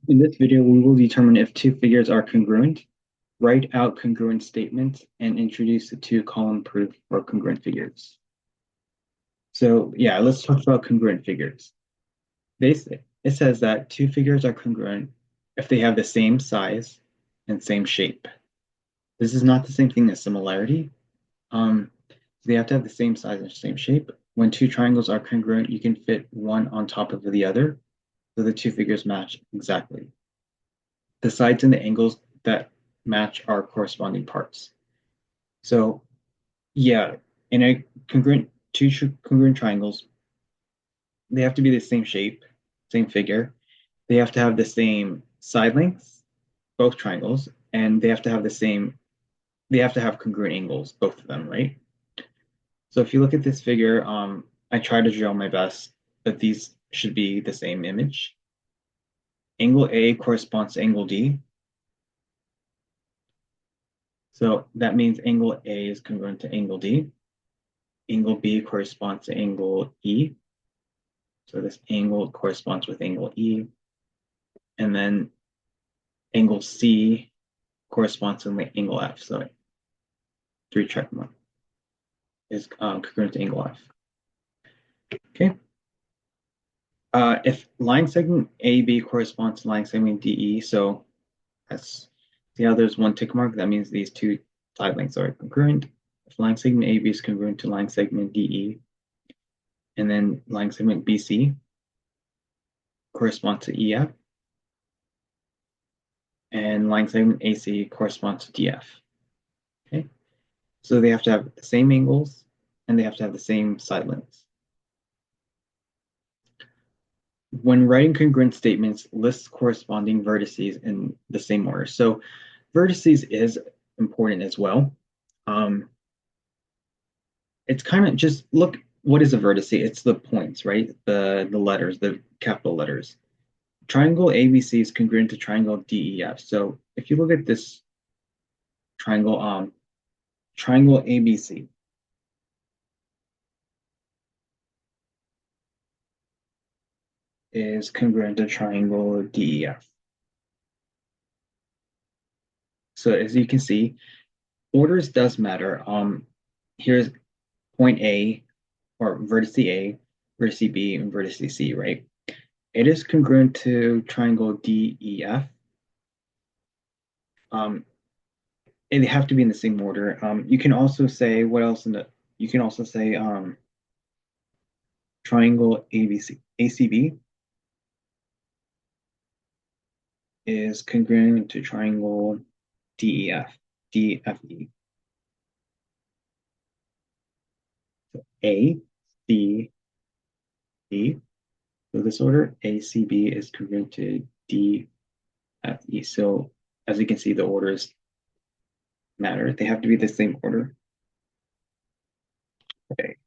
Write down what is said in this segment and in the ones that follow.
In this video, we will determine if two figures are congruent, write out congruent statements, and introduce the two-column proof for congruent figures. So yeah, let's talk about congruent figures. It says that two figures are congruent if they have the same size and same shape. This is not the same thing as similarity. They have to have the same size and same shape. When two triangles are congruent, you can fit one on top of the other, so the two figures match exactly. The sides and the angles that match are corresponding parts. So yeah, in a congruent triangles, they have to be the same shape, same figure. They have to have the same side lengths, both triangles, and they have to have congruent angles, both of them, right? So if you look at this figure, I try to draw my best that these should be the same image. Angle A corresponds to angle D. So that means angle A is congruent to angle D. Angle B corresponds to angle E. So this angle corresponds with angle E. And then angle C corresponds to angle F. So 3 check mark is congruent to angle F. Okay. If line segment AB corresponds to line segment DE, so that's see how there's one tick mark, that means these two side lengths are congruent. If line segment AB is congruent to line segment DE, and then line segment BC corresponds to EF, and line segment AC corresponds to DF. Okay, so they have to have the same angles and they have to have the same side lengths. When writing congruent statements, list corresponding vertices in the same order. So vertices is important as well. It's kind of just look, what is a vertex? It's the points, right? The letters, the capital letters. Triangle ABC is congruent to triangle DEF. So if you look at this triangle, triangle ABC is congruent to triangle DEF. So as you can see, orders does matter. Here's point A or vertex A, vertex B, and vertex C, right? It is congruent to triangle DEF. And they have to be in the same order. You can also say what else in the you can also say triangle ABC ACB is congruent to triangle DFE. So A, C, D. So this order, ACB is congruent to DFE. So as you can see, the orders matter. They have to be the same order. Okay.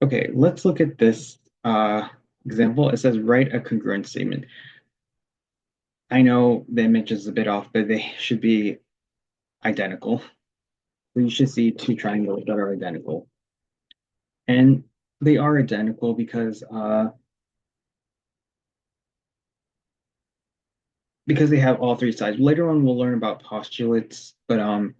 Okay, let's look at this example. It says write a congruent statement. I know the image is a bit off, but they should be identical. So you should see two triangles that are identical. And they are identical because they have all three sides. Later on, we'll learn about postulates, but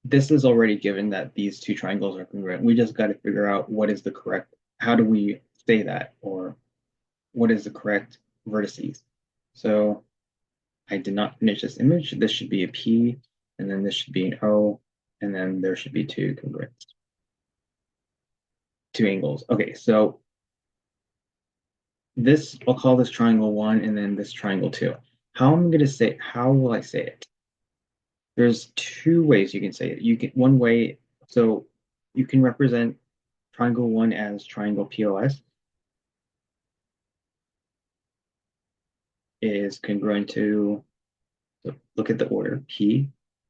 this is already given that these two triangles are congruent. We just got to figure out what is the correct, how do we say that, or what is the correct vertices. So I did not finish this image. This should be a P, and then this should be an O, and then there should be two congruents, two angles. Okay, so this, I'll call this triangle 1 and then this triangle 2. How will I say it? There's two ways you can say it. One way, so you can represent triangle 1 as triangle POS is congruent to, so look at the order, P,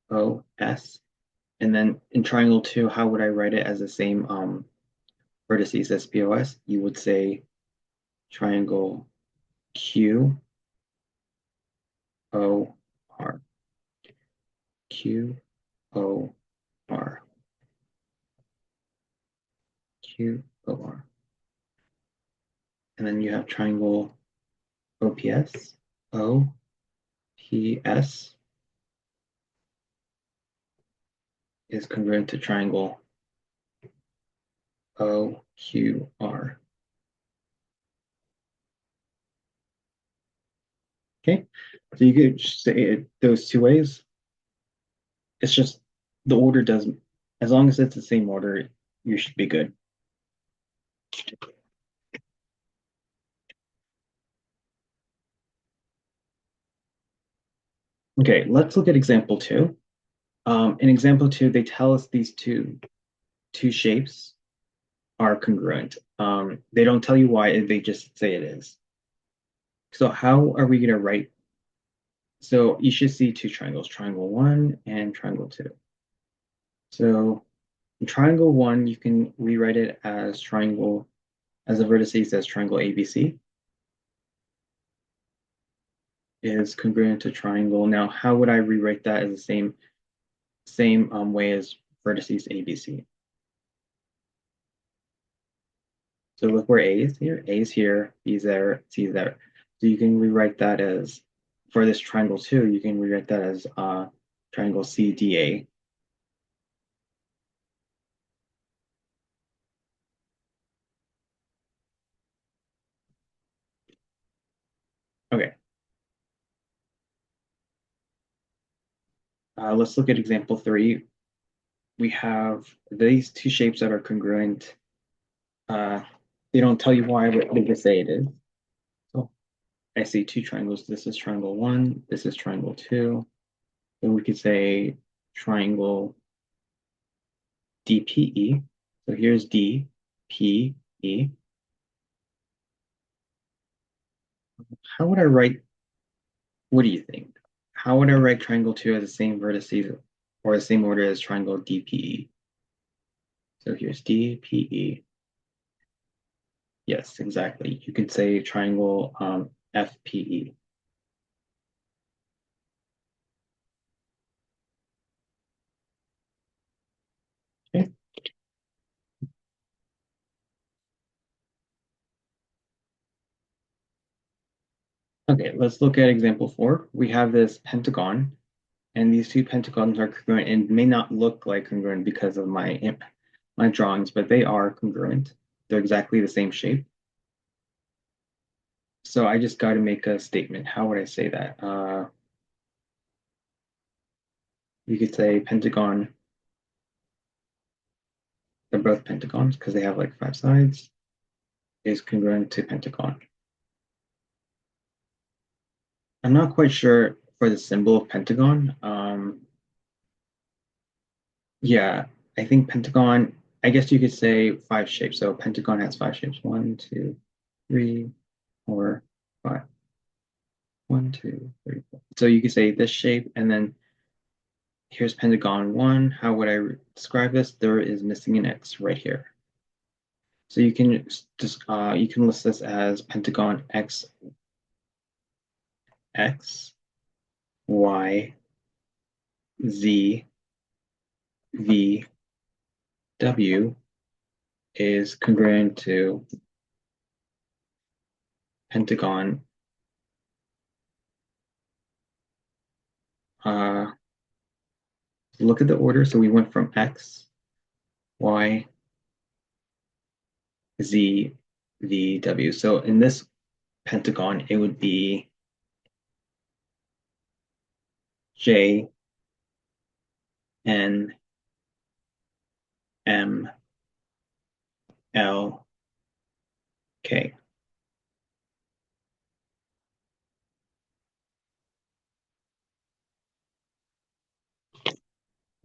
O, S. And then in triangle 2, how would I write it as the same vertices as POS? You would say triangle Q, O, R. Q, O, R. Q, O, R. and then you have triangle OPS, OPS is congruent to triangle OQR. Okay, so you could say it those two ways. It's just the order doesn't, as long as it's the same order, you should be good. Okay, let's look at example two. In example two, they tell us these two shapes are congruent. They don't tell you why, they just say it is. So how are we going to write? So you should see two triangles, triangle one and triangle two. So in triangle one, you can rewrite it as triangle, as the vertices as triangle ABC is congruent to triangle. Now, how would I rewrite that as the same way as vertices ABC? So look where A is here, A is here, B is there, C is there. So you can rewrite that as, for this triangle two, you can rewrite that as triangle CDA. Okay. Let's look at example three. We have these two shapes that are congruent. They don't tell you why, but they just say it is. So I see two triangles. This is triangle one, this is triangle two. Then we could say triangle DPE. So here's DPE. How would I write, what do you think? How would I write triangle two as the same vertices or the same order as triangle DPE? So here's DPE. Yes, exactly. You could say triangle FPE. Okay. Okay, let's look at example four. We have this pentagon, and these two pentagons are congruent and may not look like congruent because of my drawings, but they are congruent. They're exactly the same shape. So I just got to make a statement. How would I say that? You could say pentagon, they're both pentagons because they have like five sides, is congruent to pentagon. I'm not quite sure for the symbol of pentagon. Yeah, I think pentagon, I guess you could say five shapes. So pentagon has five shapes. One, two, three, four, five. One, two, three, four. So you could say this shape, and then here's pentagon one. How would I describe this? There is missing an X right here. So you can just you can list this as pentagon X, Y, Z, V, W is congruent to pentagon look at the order. So we went from X, Y, Z, V, W. So in this pentagon, it would be J, N, M, L, K.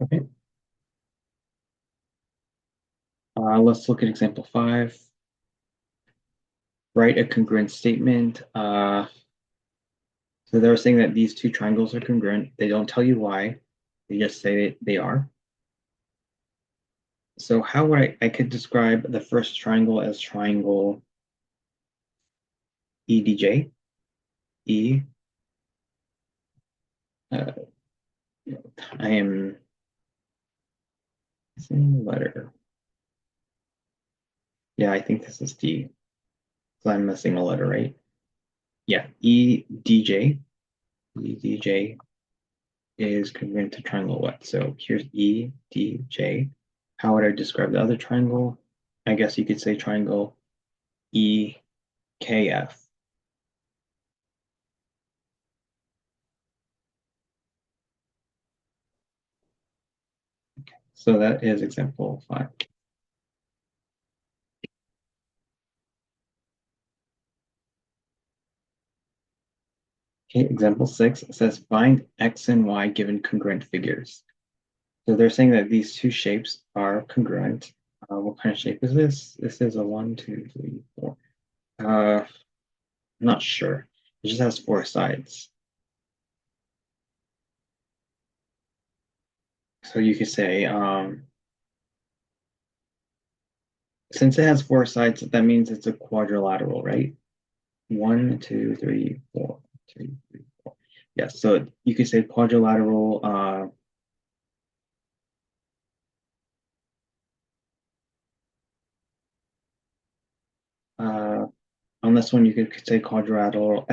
Okay. Let's look at example five. Write a congruent statement. So they're saying that these two triangles are congruent. They don't tell you why. They just say they are. So how would I could describe the first triangle as triangle EDJ. E. Uh, I am missing the letter. Yeah, I think this is D. So I'm missing a letter, right? Yeah, EDJ. EDJ is congruent to triangle what? So here's EDJ. How would I describe the other triangle? I guess you could say triangle EKF. So that is example 5. Okay, example 6 says find x and y given congruent figures. So they're saying that these two shapes are congruent. What kind of shape is this? This is a 1, 2, 3, 4. I'm not sure. It just has 4 sides. So you could say, since it has 4 sides, that means it's a quadrilateral, right? 1, 2, 3, 4, 2, 3, 4. Yeah, so you could say quadrilateral. Uh, on this one, you could say quadrilateral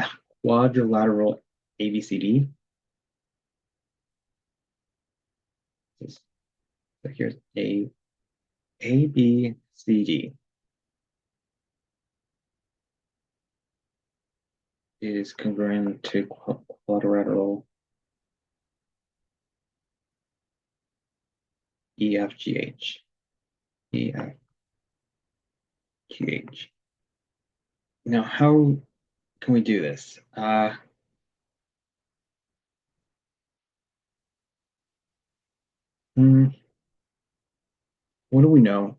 ABCD. So here's ABCD is congruent to quadrilateral EFGH. EFGH. Now, how can we do this? Hmm, what do we know?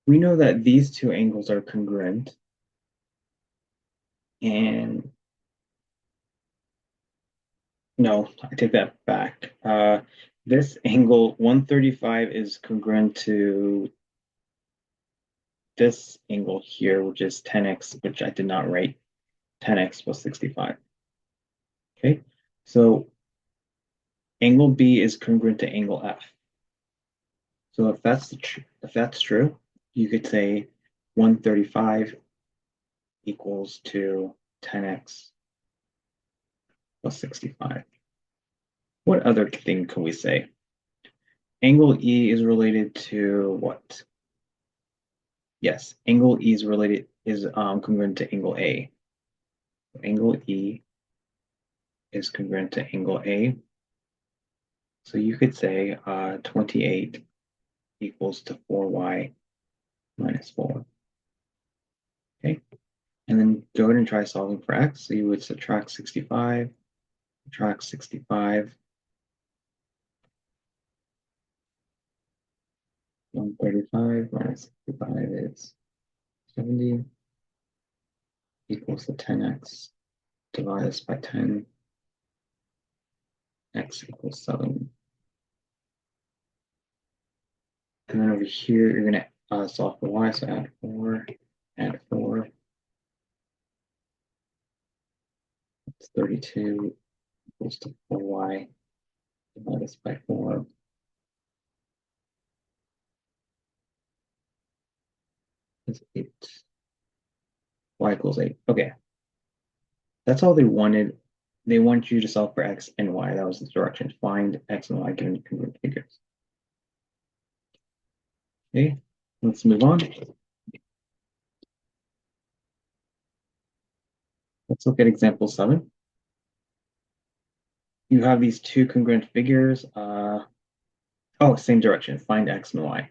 We know that these two angles are congruent, and no, I take that back. This angle 135 is congruent to this angle here, which is 10x, which I did not write. 10x plus 65. Okay, so angle B is congruent to angle F. So if that's true, you could say 135 equals to 10x plus 65. What other thing can we say? Angle E is related to what? Yes, angle E is congruent to angle A. Angle E is congruent to angle A. So you could say 28 equals to 4y minus 4. Okay, and then go ahead and try solving for x. So you would subtract 65, subtract 65, 135 minus 65 is 70 equals to 10x. Divide this by 10, x equals 7. And then over here, you're going to solve for y, so add 4. It's 32 equals to 4y. Divide this by 4. Is 8. Y equals 8. Okay, that's all they wanted. They want you to solve for x and y. That was the direction. Find x and y given congruent figures. Okay, let's move on. Let's look at example 7. You have these two congruent figures. Oh, same direction. Find x and y.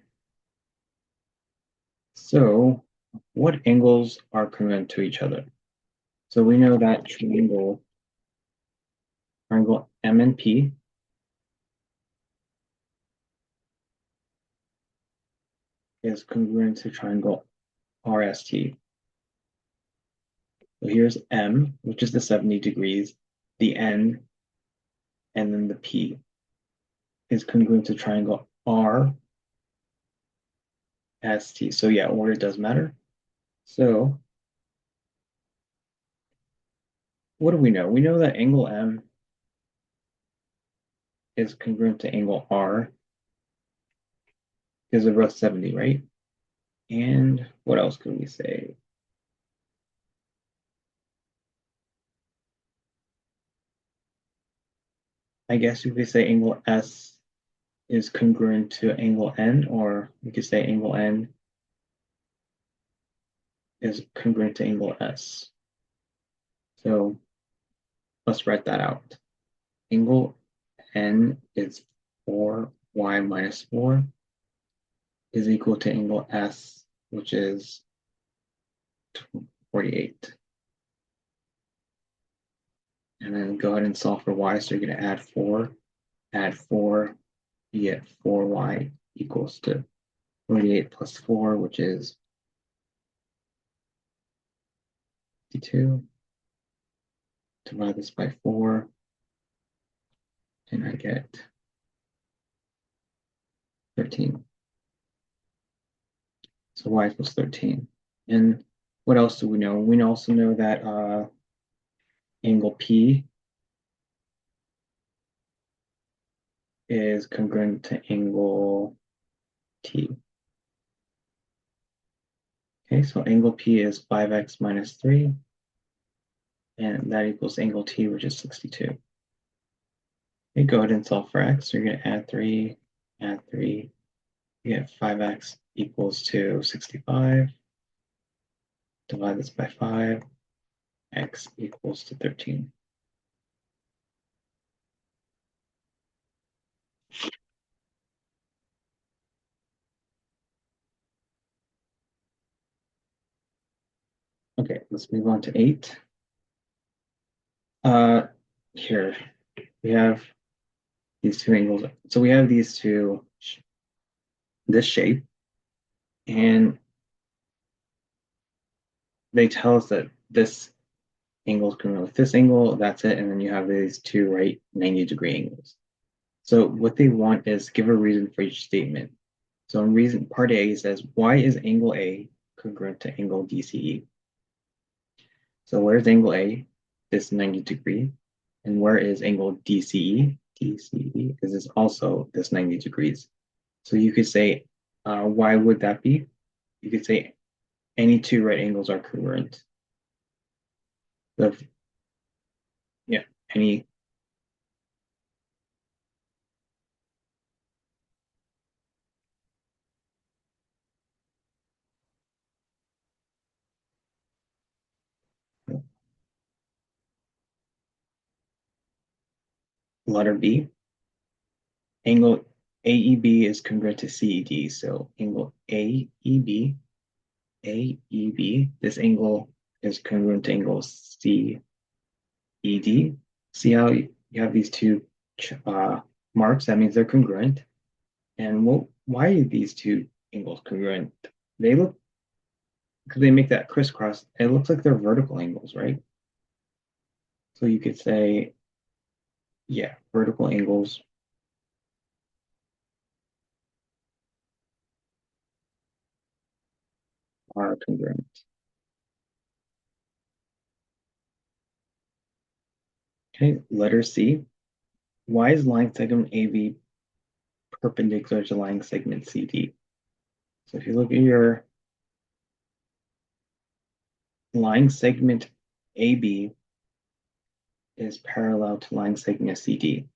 So what angles are congruent to each other? So we know that triangle M and P is congruent to triangle RST. So here's M, which is the 70 degrees, the N, and then the P is congruent to triangle RST. So yeah, order does matter. So what do we know? We know that angle M is congruent to angle R because they're both 70, right? And what else could we say? I guess you could say angle S is congruent to angle N, or we could say angle N is congruent to angle S. So let's write that out. Angle N is 4y minus 4 is equal to angle S, which is 48. And then go ahead and solve for y. So you're going to add 4, you get 4y equals to 48 plus 4, which is 52. Divide this by 4, and I get 13. So y equals 13. And what else do we know? We also know that angle P is congruent to angle T. Okay, so angle P is 5x minus 3, and that equals angle T, which is 62. Okay, go ahead and solve for x. So you're going to add 3, you get 5x equals to 65. Divide this by 5, x equals to 13. Okay, let's move on to 8. Here we have these two angles. So we have these two, this shape, and they tell us that this angle is congruent with this angle, that's it, and then you have these two right 90-degree angles. So what they want is give a reason for each statement. So in reason part A says, why is angle A congruent to angle DCE? So where's angle A? This 90 degree. And where is angle DCE? DCE is this also this 90 degrees. So you could say, why would that be? You could say any two right angles are congruent. So yeah, any letter B, angle AEB is congruent to CED. So angle AEB, this angle is congruent to angle CED. See how you have these two marks? That means they're congruent. And why are these two angles congruent? They look, because they make that crisscross, it looks like they're vertical angles, right? So you could say, yeah, vertical angles are congruent. Okay, letter C. Why is line segment AB perpendicular to line segment CD? So if you look at your line segment AB is parallel to line segment CD.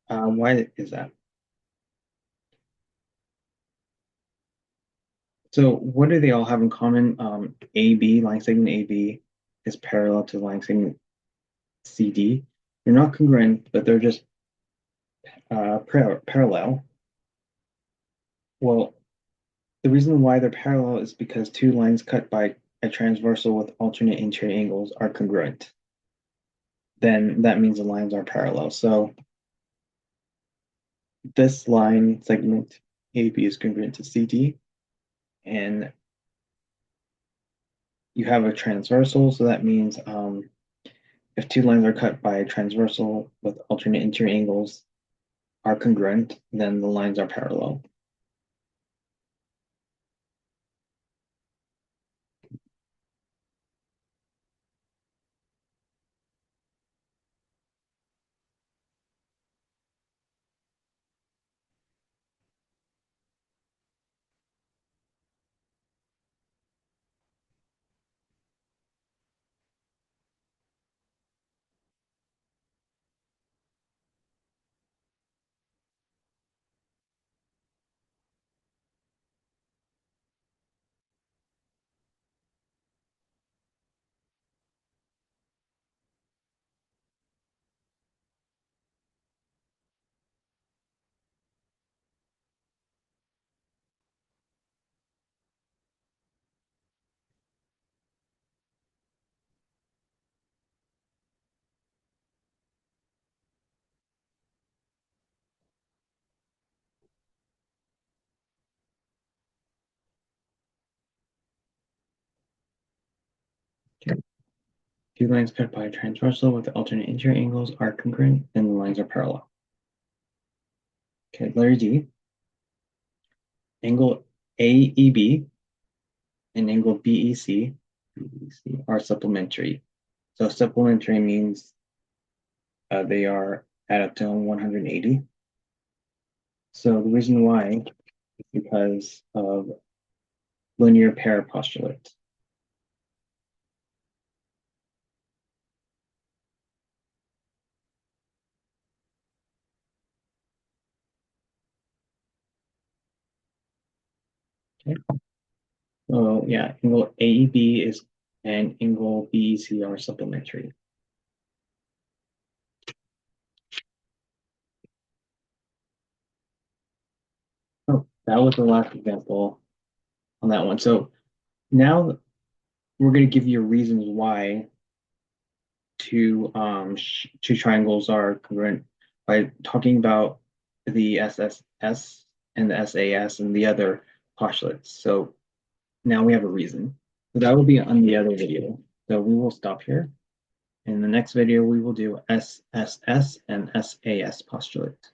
Why is that? So what do they all have in common? AB, line segment AB is parallel to line segment CD. They're not congruent, but they're just parallel. Well, the reason why they're parallel is because two lines cut by a transversal with alternate interior angles are congruent. Then that means the lines are parallel. So this line segment AB is congruent to CD, and you have a transversal, so that means if two lines are cut by a transversal with alternate interior angles are congruent, then the lines are parallel. Two lines cut by a transversal with the alternate interior angles are congruent and the lines are parallel. Okay, letter D. Angle AEB and angle BEC are supplementary. So supplementary means they are add up to 180. So the reason why is because of linear pair postulate. Okay. So yeah, angle AEB is and angle BEC are supplementary. Oh, that was the last example on that one. So now we're going to give you reasons why two triangles are congruent by talking about the SSS and the SAS and the other postulates. So now we have a reason. So that will be on the other video. So we will stop here. In the next video, we will do SSS and SAS postulate.